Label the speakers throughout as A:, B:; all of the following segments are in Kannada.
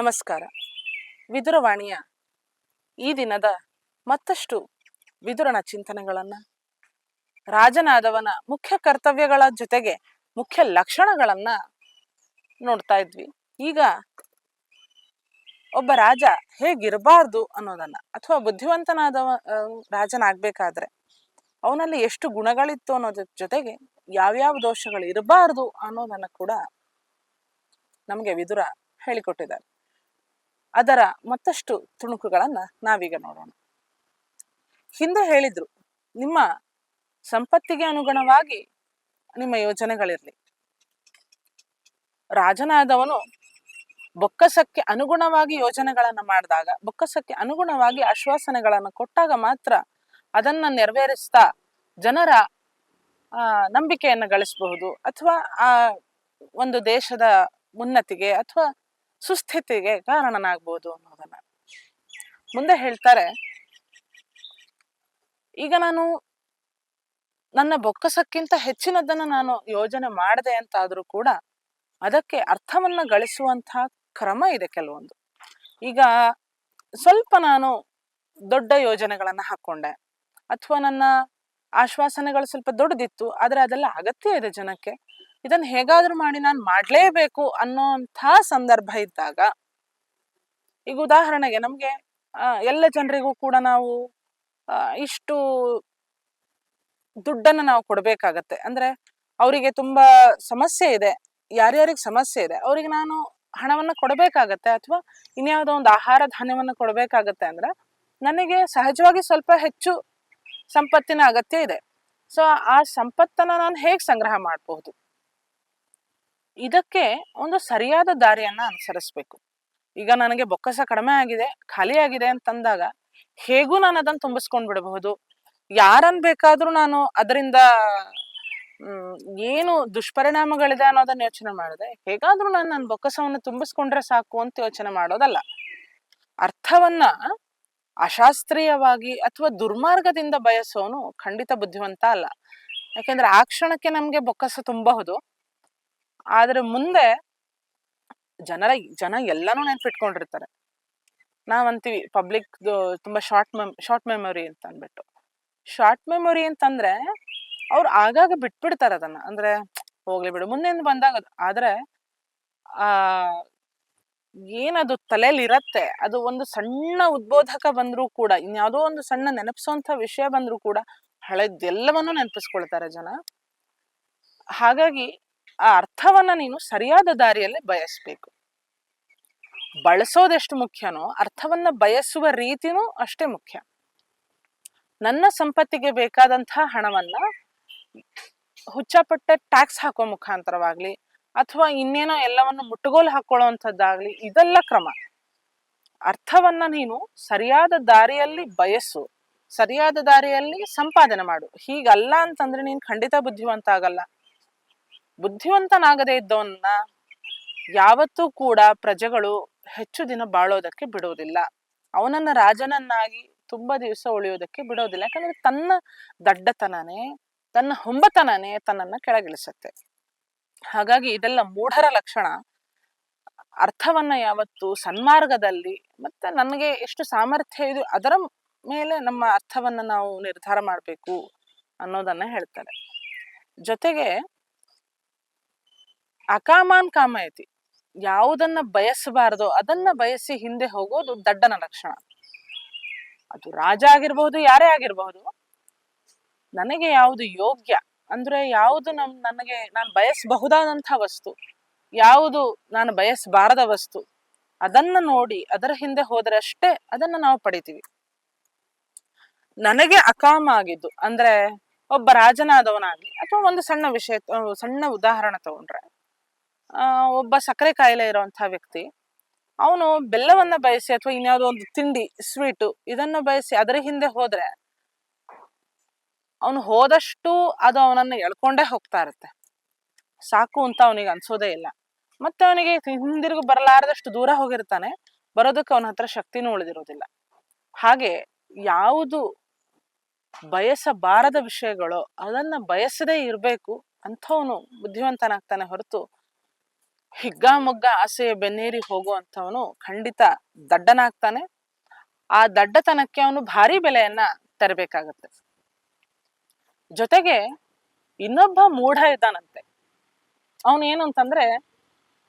A: ನಮಸ್ಕಾರ. ವಿದುರವಾಣಿಯ ಈ ದಿನದ ಮತ್ತಷ್ಟು ವಿದುರನ ಚಿಂತನೆಗಳನ್ನು, ರಾಜನಾದವನ ಮುಖ್ಯ ಕರ್ತವ್ಯಗಳ ಜೊತೆಗೆ ಮುಖ್ಯ ಲಕ್ಷಣಗಳನ್ನು ನೋಡ್ತಾ ಇದ್ವಿ. ಈಗ ಒಬ್ಬ ರಾಜ ಹೇಗಿರಬಾರ್ದು ಅನ್ನೋದನ್ನ, ಅಥವಾ ಬುದ್ಧಿವಂತನಾದವ ರಾಜನಾಗಬೇಕಾದ್ರೆ ಅವನಲ್ಲಿ ಎಷ್ಟು ಗುಣಗಳಿತ್ತು ಅನ್ನೋದ್ರ ಜೊತೆಗೆ ಯಾವ್ಯಾವ ದೋಷಗಳು ಇರಬಾರ್ದು ಅನ್ನೋದನ್ನ ಕೂಡ ನಮಗೆ ವಿದುರ ಹೇಳಿಕೊಟ್ಟಿದ್ದಾರೆ. ಅದರ ಮತ್ತಷ್ಟು ತುಣುಕುಗಳನ್ನ ನಾವೀಗ ನೋಡೋಣ. ಹಿಂದೆ ಹೇಳಿದ್ರು, ನಿಮ್ಮ ಸಂಪತ್ತಿಗೆ ಅನುಗುಣವಾಗಿ ನಿಮ್ಮ ಯೋಜನೆಗಳಿರ್ಲಿ. ರಾಜನಾದವನು ಬೊಕ್ಕಸಕ್ಕೆ ಅನುಗುಣವಾಗಿ ಯೋಜನೆಗಳನ್ನ ಮಾಡಿದಾಗ, ಬೊಕ್ಕಸಕ್ಕೆ ಅನುಗುಣವಾಗಿ ಆಶ್ವಾಸನೆಗಳನ್ನು ಕೊಟ್ಟಾಗ ಮಾತ್ರ ಅದನ್ನ ನೆರವೇರಿಸ್ತಾ ಜನರ ನಂಬಿಕೆಯನ್ನು ಗಳಿಸಬಹುದು, ಅಥವಾ ಆ ಒಂದು ದೇಶದ ಉನ್ನತಿಗೆ ಅಥವಾ ಸುಸ್ಥಿತಿಗೆ ಕಾರಣನಾಗ್ಬೋದು ಅನ್ನೋದನ್ನ ಮುಂದೆ ಹೇಳ್ತಾರೆ. ಈಗ ನಾನು ನನ್ನ ಬೊಕ್ಕಸಕ್ಕಿಂತ ಹೆಚ್ಚಿನದನ್ನ ನಾನು ಯೋಜನೆ ಮಾಡಿದೆ ಅಂತಾದ್ರೂ ಕೂಡ ಅದಕ್ಕೆ ಅರ್ಥವನ್ನ ಗಳಿಸುವಂತಹ ಕ್ರಮ ಇದೆ ಕೆಲವೊಂದು. ಈಗ ಸ್ವಲ್ಪ ನಾನು ದೊಡ್ಡ ಯೋಜನೆಗಳನ್ನ ಹಾಕೊಂಡೆ, ಅಥವಾ ನನ್ನ ಆಶ್ವಾಸನೆಗಳು ಸ್ವಲ್ಪ ದೊಡ್ಡದಿತ್ತು, ಆದ್ರೆ ಅದೆಲ್ಲ ಅಗತ್ಯ ಇದೆ ಜನಕ್ಕೆ, ಇದನ್ನ ಹೇಗಾದ್ರೂ ಮಾಡಿ ನಾನು ಮಾಡ್ಲೇಬೇಕು ಅನ್ನೋಂಥ ಸಂದರ್ಭ ಇದ್ದಾಗ, ಈಗ ಉದಾಹರಣೆಗೆ ನಮ್ಗೆ ಎಲ್ಲ ಜನರಿಗೂ ಕೂಡ ನಾವು ಇಷ್ಟು ದುಡ್ಡನ್ನು ನಾವು ಕೊಡ್ಬೇಕಾಗತ್ತೆ. ಅಂದ್ರೆ ಅವರಿಗೆ ತುಂಬಾ ಸಮಸ್ಯೆ ಇದೆ, ಯಾರ್ಯಾರಿಗೆ ಸಮಸ್ಯೆ ಇದೆ ಅವರಿಗೆ ನಾನು ಹಣವನ್ನ ಕೊಡಬೇಕಾಗತ್ತೆ, ಅಥವಾ ಇನ್ಯಾವುದೋ ಒಂದು ಆಹಾರ ಧಾನ್ಯವನ್ನ ಕೊಡಬೇಕಾಗತ್ತೆ. ಅಂದ್ರೆ ನನಗೆ ಸಹಜವಾಗಿ ಸ್ವಲ್ಪ ಹೆಚ್ಚು ಸಂಪತ್ತಿನ ಅಗತ್ಯ ಇದೆ. ಸೊ ಆ ಸಂಪತ್ತನ್ನ ನಾನು ಹೇಗೆ ಸಂಗ್ರಹ ಮಾಡಬಹುದು, ಇದಕ್ಕೆ ಒಂದು ಸರಿಯಾದ ದಾರಿಯನ್ನ ಅನುಸರಿಸ್ಬೇಕು. ಈಗ ನನಗೆ ಬೊಕ್ಕಸ ಕಡಿಮೆ ಆಗಿದೆ, ಖಾಲಿ ಆಗಿದೆ ಅಂತಂದಾಗ ಹೇಗೂ ನಾನು ಅದನ್ನ ತುಂಬಿಸ್ಕೊಂಡ್ ಬಿಡಬಹುದು. ಯಾರನ್ ಬೇಕಾದ್ರೂ ನಾನು ಅದರಿಂದ ಏನು ದುಷ್ಪರಿಣಾಮಗಳಿದೆ ಅನ್ನೋದನ್ನ ಯೋಚನೆ ಮಾಡಿದೆ, ಹೇಗಾದ್ರೂ ನಾನು ನನ್ನ ಬೊಕ್ಕಸವನ್ನು ತುಂಬಿಸ್ಕೊಂಡ್ರೆ ಸಾಕು ಅಂತ ಯೋಚನೆ ಮಾಡೋದಲ್ಲ. ಅರ್ಥವನ್ನ ಅಶಾಸ್ತ್ರೀಯವಾಗಿ ಅಥವಾ ದುರ್ಮಾರ್ಗದಿಂದ ಬಯಸೋನು ಖಂಡಿತ ಬುದ್ಧಿವಂತ ಅಲ್ಲ. ಯಾಕೆಂದ್ರೆ ಆ ಕ್ಷಣಕ್ಕೆ ನಮ್ಗೆ ಬೊಕ್ಕಸ ತುಂಬಬಹುದು, ಆದ್ರೆ ಮುಂದೆ ಜನ ಎಲ್ಲಾನು ನೆನ್ಪಿಟ್ಕೊಂಡಿರ್ತಾರೆ. ನಾವಂತೀವಿ ಪಬ್ಲಿಕ್ ತುಂಬಾ ಶಾರ್ಟ್ ಮೆಮೊರಿ ಅಂತ ಅನ್ಬಿಟ್ಟು. ಶಾರ್ಟ್ ಮೆಮೊರಿ ಅಂತಂದ್ರೆ ಅವ್ರು ಆಗಾಗ ಬಿಟ್ಬಿಡ್ತಾರೆ ಅದನ್ನ, ಅಂದ್ರೆ ಹೋಗ್ಲಿ ಬಿಡು ಮುಂದೆಂದು ಬಂದಾಗ. ಆದ್ರೆ ಆ ಏನದು ತಲೆಯಲ್ಲಿ ಇರತ್ತೆ, ಅದು ಒಂದು ಸಣ್ಣ ಉದ್ಬೋಧಕ ಬಂದ್ರೂ ಕೂಡ, ಇನ್ಯಾವುದೋ ಒಂದು ಸಣ್ಣ ನೆನಪಿಸೋಂಥ ವಿಷಯ ಬಂದ್ರೂ ಕೂಡ ಹಳೆದೆಲ್ಲವನ್ನೂ ನೆನಪಿಸ್ಕೊಳ್ತಾರೆ ಜನ. ಹಾಗಾಗಿ ಆ ಅರ್ಥವನ್ನ ನೀನು ಸರಿಯಾದ ದಾರಿಯಲ್ಲಿ ಬಯಸ್ಬೇಕು. ಬಳಸೋದೆಷ್ಟು ಮುಖ್ಯನೋ ಅರ್ಥವನ್ನ ಬಯಸುವ ರೀತಿನೂ ಅಷ್ಟೇ ಮುಖ್ಯ. ನನ್ನ ಸಂಪತ್ತಿಗೆ ಬೇಕಾದಂತಹ ಹಣವನ್ನ ಹುಚ್ಚಪಟ್ಟೆ ಟ್ಯಾಕ್ಸ್ ಹಾಕೋ ಮುಖಾಂತರವಾಗ್ಲಿ, ಅಥವಾ ಇನ್ನೇನೋ ಎಲ್ಲವನ್ನು ಮುಟ್ಟುಗೋಲು ಹಾಕೊಳ್ಳುವಂಥದ್ದಾಗ್ಲಿ, ಇದೆಲ್ಲ ಕ್ರಮ. ಅರ್ಥವನ್ನ ನೀನು ಸರಿಯಾದ ದಾರಿಯಲ್ಲಿ ಬಯಸು, ಸರಿಯಾದ ದಾರಿಯಲ್ಲಿ ಸಂಪಾದನೆ ಮಾಡು. ಹೀಗಲ್ಲ ಅಂತಂದ್ರೆ ನೀನ್ ಖಂಡಿತ ಬುದ್ಧಿವಂತ ಆಗಲ್ಲ. ಬುದ್ಧಿವಂತನಾಗದೇ ಇದ್ದವನ್ನ ಯಾವತ್ತೂ ಕೂಡ ಪ್ರಜೆಗಳು ಹೆಚ್ಚು ದಿನ ಬಾಳೋದಕ್ಕೆ ಬಿಡೋದಿಲ್ಲ, ಅವನನ್ನ ರಾಜನನ್ನಾಗಿ ತುಂಬಾ ದಿವಸ ಉಳಿಯೋದಕ್ಕೆ ಬಿಡೋದಿಲ್ಲ. ಯಾಕಂದ್ರೆ ತನ್ನ ದಡ್ಡತನನೇ, ತನ್ನ ಹೊಂಬತನನೇ ತನ್ನನ್ನ ಕೆಳಗಿಳಿಸತ್ತೆ. ಹಾಗಾಗಿ ಇದೆಲ್ಲ ಮೂಢರ ಲಕ್ಷಣ. ಅರ್ಥವನ್ನ ಯಾವತ್ತು ಸನ್ಮಾರ್ಗದಲ್ಲಿ, ಮತ್ತೆ ನನಗೆ ಎಷ್ಟು ಸಾಮರ್ಥ್ಯ ಇದೆ ಅದರ ಮೇಲೆ ನಮ್ಮ ಅರ್ಥವನ್ನ ನಾವು ನಿರ್ಧಾರ ಮಾಡಬೇಕು ಅನ್ನೋದನ್ನ ಹೇಳ್ತಾರೆ. ಜೊತೆಗೆ ಅಕಾಮಾನ್ ಕಾಮಯತಿ, ಯಾವುದನ್ನ ಬಯಸಬಾರದೋ ಅದನ್ನ ಬಯಸಿ ಹಿಂದೆ ಹೋಗೋದು ದಡ್ಡನ ಲಕ್ಷಣ. ಅದು ರಾಜ ಆಗಿರ್ಬಹುದು, ಯಾರೇ ಆಗಿರಬಹುದು. ನನಗೆ ಯಾವುದು ಯೋಗ್ಯ, ಅಂದ್ರೆ ಯಾವುದು ನನಗೆ ನಾನು ಬಯಸಬಹುದಾದಂಥ ವಸ್ತು, ಯಾವುದು ನಾನು ಬಯಸಬಾರದ ವಸ್ತು, ಅದನ್ನ ನೋಡಿ ಅದರ ಹಿಂದೆ ಹೋದರೆ ಅಷ್ಟೇ ಅದನ್ನ ನಾವು ಪಡಿತೀವಿ. ನನಗೆ ಅಕಾಮ ಆಗಿದ್ದು ಅಂದ್ರೆ ಒಬ್ಬ ರಾಜನಾದವನಾಗ್ಲಿ, ಅಥವಾ ಒಂದು ಸಣ್ಣ ವಿಷಯ, ಸಣ್ಣ ಉದಾಹರಣೆ ತಗೊಂಡ್ರೆ, ಒಬ್ಬ ಸಕ್ಕರೆ ಕಾಯಿಲೆ ಇರುವಂತಹ ವ್ಯಕ್ತಿ, ಅವನು ಬೆಲ್ಲವನ್ನ ಬಯಸಿ ಅಥವಾ ಇನ್ಯಾವುದೋ ಒಂದು ತಿಂಡಿ ಸ್ವೀಟು ಇದನ್ನ ಬಯಸಿ ಅದರ ಹಿಂದೆ ಹೋದ್ರೆ ಅವನು ಹೋದಷ್ಟು ಅದು ಅವನನ್ನ ಎಳ್ಕೊಂಡೇ ಹೋಗ್ತಾ ಇರುತ್ತೆ. ಸಾಕು ಅಂತ ಅವನಿಗೆ ಅನ್ಸೋದೇ ಇಲ್ಲ. ಮತ್ತೆ ಅವನಿಗೆ ಹಿಂದಿರುಗಿ ಬರಲಾರದಷ್ಟು ದೂರ ಹೋಗಿರ್ತಾನೆ, ಬರೋದಕ್ಕೆ ಅವನ ಹತ್ರ ಶಕ್ತಿನೂ ಉಳಿದಿರೋದಿಲ್ಲ. ಹಾಗೆ ಯಾವುದು ಬಯಸಬಾರದ ವಿಷಯಗಳು ಅದನ್ನ ಬಯಸದೇ ಇರ್ಬೇಕು ಅಂಥವನು ಬುದ್ಧಿವಂತನಾಗ್ತಾನೆ ಹೊರತು ಹಿಗ್ಗಾಮುಗ್ಗ ಆಸೆಯ ಬೆನ್ನೇರಿ ಹೋಗುವಂಥವನು ಖಂಡಿತ ದಡ್ಡನಾಗ್ತಾನೆ. ಆ ದಡ್ಡತನಕ್ಕೆ ಅವನು ಭಾರಿ ಬೆಲೆಯನ್ನ ತರಬೇಕಾಗತ್ತೆ. ಜೊತೆಗೆ ಇನ್ನೊಬ್ಬ ಮೂಢ ಇದ್ದಾನಂತೆ. ಅವನು ಏನು ಅಂತಂದ್ರೆ,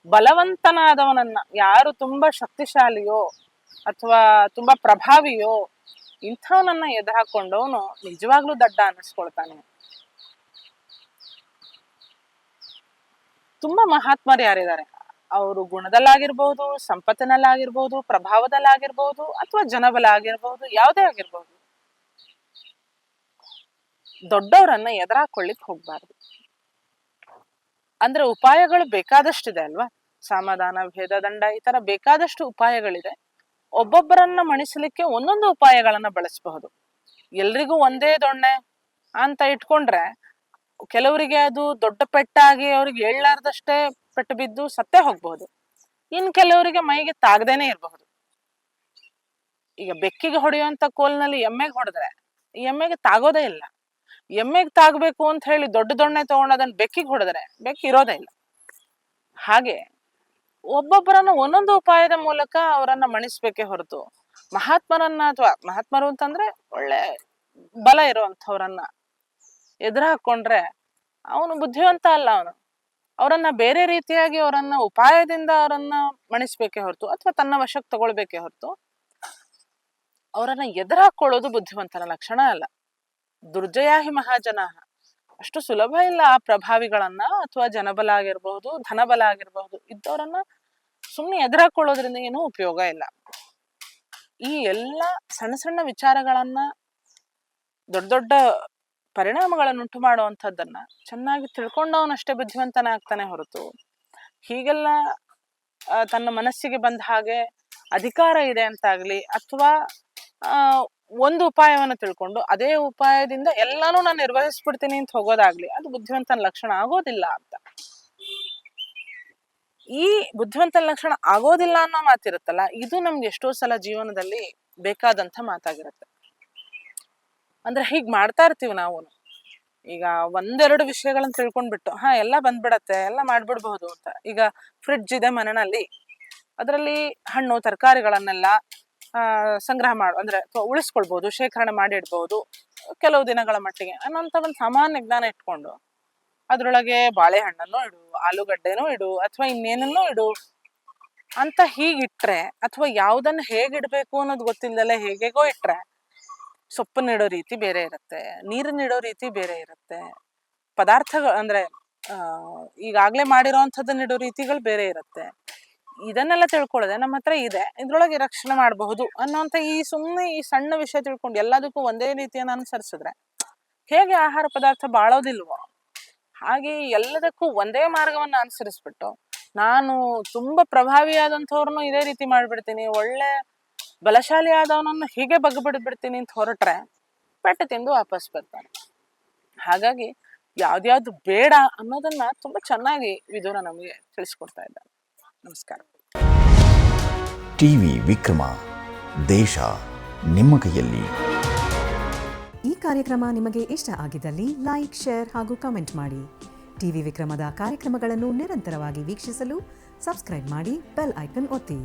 A: ಬಲವಂತನಾದವನನ್ನ, ಯಾರು ತುಂಬಾ ಶಕ್ತಿಶಾಲಿಯೋ ಅಥವಾ ತುಂಬಾ ಪ್ರಭಾವಿಯೋ ಇಂಥವನನ್ನ ಎದುರಾಕೊಂಡವನು ನಿಜವಾಗ್ಲೂ ದಡ್ಡ ಅನ್ನಿಸ್ಕೊಳ್ತಾನೆ. ತುಂಬಾ ಮಹಾತ್ಮರು ಯಾರಿದ್ದಾರೆ, ಅವರು ಗುಣದಲ್ಲಾಗಿರ್ಬಹುದು, ಸಂಪತ್ತಿನಲ್ಲಾಗಿರ್ಬಹುದು, ಪ್ರಭಾವದಲ್ಲಾಗಿರ್ಬಹುದು, ಅಥವಾ ಜನಬಲ ಆಗಿರ್ಬಹುದು, ಯಾವುದೇ ಆಗಿರ್ಬಹುದು, ದೊಡ್ಡವರನ್ನ ಎದುರಾಕೊಳ್ಳಿಕ್ ಹೋಗ್ಬಾರ್ದು. ಅಂದ್ರೆ ಉಪಾಯಗಳು ಬೇಕಾದಷ್ಟಿದೆ ಅಲ್ವಾ, ಸಮಾಧಾನ, ಭೇದ, ದಂಡ, ಈ ತರ ಬೇಕಾದಷ್ಟು ಉಪಾಯಗಳಿದೆ. ಒಬ್ಬೊಬ್ಬರನ್ನ ಮಣಿಸಲಿಕ್ಕೆ ಒಂದೊಂದು ಉಪಾಯಗಳನ್ನ ಬಳಸಬಹುದು. ಎಲ್ರಿಗೂ ಒಂದೇ ದೊಣ್ಣೆ ಅಂತ ಇಟ್ಕೊಂಡ್ರೆ ಕೆಲವರಿಗೆ ಅದು ದೊಡ್ಡ ಪೆಟ್ಟಾಗಿ ಅವ್ರಿಗೆ ಏಳ್ಲಾರ್ದಷ್ಟೇ ಪೆಟ್ಟು ಬಿದ್ದು ಸತ್ತೇ ಹೋಗ್ಬಹುದು. ಇನ್ ಕೆಲವರಿಗೆ ಮೈಗೆ ತಾಗದೇನೆ ಇರಬಹುದು. ಈಗ ಬೆಕ್ಕಿಗೆ ಹೊಡೆಯುವಂತ ಕೋಲ್ನಲ್ಲಿ ಎಮ್ಮೆಗೆ ಹೊಡೆದ್ರೆ ಎಮ್ಮೆಗೆ ತಾಗೋದೇ ಇಲ್ಲ. ಎಮ್ಮೆಗೆ ತಾಗಬೇಕು ಅಂತ ಹೇಳಿ ದೊಡ್ಡ ದೊಣ್ಣೆ ತಗೊಂಡು ಅದನ್ನ ಬೆಕ್ಕಿಗೆ ಹೊಡೆದ್ರೆ ಬೆಕ್ಕು ಇರೋದೇ ಇಲ್ಲ. ಹಾಗೆ ಒಬ್ಬೊಬ್ಬರನ್ನ ಒಂದೊಂದು ಉಪಾಯದ ಮೂಲಕ ಅವರನ್ನ ಮಣಿಸ್ಬೇಕೇ ಹೊರತು ಮಹಾತ್ಮರನ್ನ, ಅಥವಾ ಮಹಾತ್ಮರು ಅಂತಂದ್ರೆ ಒಳ್ಳೆ ಬಲ ಇರುವಂಥವ್ರನ್ನ ಎದುರು ಹಾಕೊಂಡ್ರೆ ಅವನು ಬುದ್ಧಿವಂತ ಅಲ್ಲ. ಅವರನ್ನ ಬೇರೆ ರೀತಿಯಾಗಿ ಅವರನ್ನ ಉಪಾಯದಿಂದ ಅವರನ್ನ ಮಣಿಸ್ಬೇಕೇ ಹೊರತು ಅಥವಾ ತನ್ನ ವಶಕ್ಕೆ ತಗೊಳ್ಬೇಕೇ ಹೊರತು ಅವರನ್ನ ಎದುರಾಕೊಳ್ಳೋದು ಬುದ್ಧಿವಂತನ ಲಕ್ಷಣ ಅಲ್ಲ. ದುರ್ಜಯಾಹಿ ಮಹಾಜನ, ಅಷ್ಟು ಸುಲಭ ಇಲ್ಲ ಆ ಪ್ರಭಾವಿಗಳನ್ನ ಅಥವಾ ಜನಬಲ ಆಗಿರ್ಬಹುದು, ಧನಬಲ ಆಗಿರ್ಬಹುದು ಇದ್ದವರನ್ನ ಸುಮ್ಮನೆ ಎದುರಾಕೊಳ್ಳೋದ್ರಿಂದ ಏನೂ ಉಪಯೋಗ ಇಲ್ಲ. ಈ ಎಲ್ಲ ಸಣ್ಣ ಸಣ್ಣ ವಿಚಾರಗಳನ್ನ, ದೊಡ್ಡ ದೊಡ್ಡ ಪರಿಣಾಮಗಳನ್ನುಂಟು ಮಾಡುವಂಥದ್ದನ್ನ ಚೆನ್ನಾಗಿ ತಿಳ್ಕೊಂಡವನಷ್ಟೇ ಬುದ್ಧಿವಂತನ ಆಗ್ತಾನೆ ಹೊರತು ಹೀಗೆಲ್ಲ ತನ್ನ ಮನಸ್ಸಿಗೆ ಬಂದ ಹಾಗೆ ಅಧಿಕಾರ ಇದೆ ಅಂತಾಗ್ಲಿ ಅಥವಾ ಒಂದು ಉಪಾಯವನ್ನು ತಿಳ್ಕೊಂಡು ಅದೇ ಉಪಾಯದಿಂದ ಎಲ್ಲಾನು ನಾನು ನಿರ್ವಹಿಸ್ಬಿಡ್ತೀನಿ ಅಂತ ಹೋಗೋದಾಗ್ಲಿ ಅದು ಬುದ್ಧಿವಂತನ ಲಕ್ಷಣ ಆಗೋದಿಲ್ಲ ಅಂತ. ಈ ಬುದ್ಧಿವಂತನ ಲಕ್ಷಣ ಆಗೋದಿಲ್ಲ ಅನ್ನೋ ಮಾತಿರುತ್ತಲ್ಲ, ಇದು ನಮ್ಗೆ ಎಷ್ಟೋ ಸಲ ಜೀವನದಲ್ಲಿ ಬೇಕಾದಂತ ಮಾತಾಗಿರುತ್ತೆ. ಅಂದ್ರೆ ಹೀಗ್ ಮಾಡ್ತಾ ಇರ್ತೀವಿ ನಾವು. ಈಗ ಒಂದೆರಡು ವಿಷಯಗಳನ್ನ ತಿಳ್ಕೊಂಡ್ಬಿಟ್ಟು ಎಲ್ಲ ಬಂದ್ಬಿಡತ್ತೆ, ಎಲ್ಲ ಮಾಡ್ಬಿಡ್ಬಹುದು ಅಂತ. ಈಗ ಫ್ರಿಡ್ಜ್ ಇದೆ ಮನೆಯಲ್ಲಿ, ಅದರಲ್ಲಿ ಹಣ್ಣು ತರಕಾರಿಗಳನ್ನೆಲ್ಲ ಸಂಗ್ರಹ ಅಂದ್ರೆ ಉಳಿಸ್ಕೊಳ್ಬಹುದು, ಶೇಖರಣೆ ಮಾಡಿ ಇಡ್ಬಹುದು ಕೆಲವು ದಿನಗಳ ಮಟ್ಟಿಗೆ ಅನ್ನೋಂಥ ಒಂದು ಸಾಮಾನ್ಯ ಜ್ಞಾನ ಇಟ್ಕೊಂಡು ಅದ್ರೊಳಗೆ ಬಾಳೆಹಣ್ಣನ್ನು ಇಡು, ಆಲೂಗಡ್ಡೆನೂ ಇಡು, ಅಥವಾ ಇನ್ನೇನನ್ನೂ ಇಡು ಅಂತ ಹೀಗಿಟ್ರೆ, ಅಥವಾ ಯಾವ್ದನ್ನ ಹೇಗಿಡ್ಬೇಕು ಅನ್ನೋದು ಗೊತ್ತಿಲ್ಲದಲ್ಲೇ ಹೇಗೇಗೋ ಇಟ್ರೆ ಸೊಪ್ಪನ್ನಿಡೋ ರೀತಿ ಬೇರೆ ಇರುತ್ತೆ, ನೀರನ್ನಿಡೋ ರೀತಿ ಬೇರೆ ಇರುತ್ತೆ, ಪದಾರ್ಥಗಳು ಅಂದ್ರೆ ಈಗಾಗ್ಲೇ ಮಾಡಿರೋಂಥದ್ದನ್ನಿಡೋ ರೀತಿಗಳು ಬೇರೆ ಇರುತ್ತೆ. ಇದನ್ನೆಲ್ಲ ತಿಳ್ಕೊಳ್ಳೋದೆ ನಮ್ಮ ಹತ್ರ ಇದೆ, ಇದ್ರೊಳಗೆ ರಕ್ಷಣೆ ಮಾಡಬಹುದು ಅನ್ನೋಂಥ ಸುಮ್ಮನೆ ಈ ಸಣ್ಣ ವಿಷಯ ತಿಳ್ಕೊಂಡು ಎಲ್ಲದಕ್ಕೂ ಒಂದೇ ರೀತಿಯನ್ನ ಅನುಸರಿಸಿದ್ರೆ ಹೇಗೆ ಆಹಾರ ಪದಾರ್ಥ ಬಾಳೋದಿಲ್ವೋ ಹಾಗೆ ಎಲ್ಲದಕ್ಕೂ ಒಂದೇ ಮಾರ್ಗವನ್ನ ಅನುಸರಿಸ್ಬಿಟ್ಟು ನಾನು ತುಂಬಾ ಪ್ರಭಾವಿಯಾದಂಥವ್ರನ್ನು ಇದೇ ರೀತಿ ಮಾಡ್ಬಿಡ್ತೀನಿ, ಒಳ್ಳೆ ಬಲಶಾಲಿ ಆದವನನ್ನು ಹೀಗೆ ಬಗ್ಬಿಡ್ಬಿಡ್ತೀನಿ ಅಂತ ಹೊರಟ್ರೆ ಪೆಟ್ಟು ತಿಂದು ವಾಪಸ್ ಬರ್ತಾನೆ. ಹಾಗಾಗಿ ಯಾವ್ದ್ಯಾವ್ದು ಬೇಡ ಅನ್ನೋದನ್ನ ತುಂಬಾ ಚೆನ್ನಾಗಿ ವಿದುರ ನಮಗೆ ತಿಳಿಸ್ಕೊಡ್ತಾ ಇದ್ದಾರೆ. ನಮಸ್ಕಾರ.
B: ಟಿವಿ ವಿಕ್ರಮ, ದೇಶ ನಿಮ್ಮ ಕೈಯಲ್ಲಿ.
C: ಈ ಕಾರ್ಯಕ್ರಮ ನಿಮಗೆ ಇಷ್ಟ ಆಗಿದ್ದಲ್ಲಿ ಲೈಕ್, ಶೇರ್ ಹಾಗೂ ಕಮೆಂಟ್ ಮಾಡಿ. ಟಿವಿ ವಿಕ್ರಮದ ಕಾರ್ಯಕ್ರಮಗಳನ್ನು ನಿರಂತರವಾಗಿ ವೀಕ್ಷಿಸಲು ಸಬ್ಸ್ಕ್ರೈಬ್ ಮಾಡಿ, ಬೆಲ್ ಐಕನ್ ಒತ್ತಿ.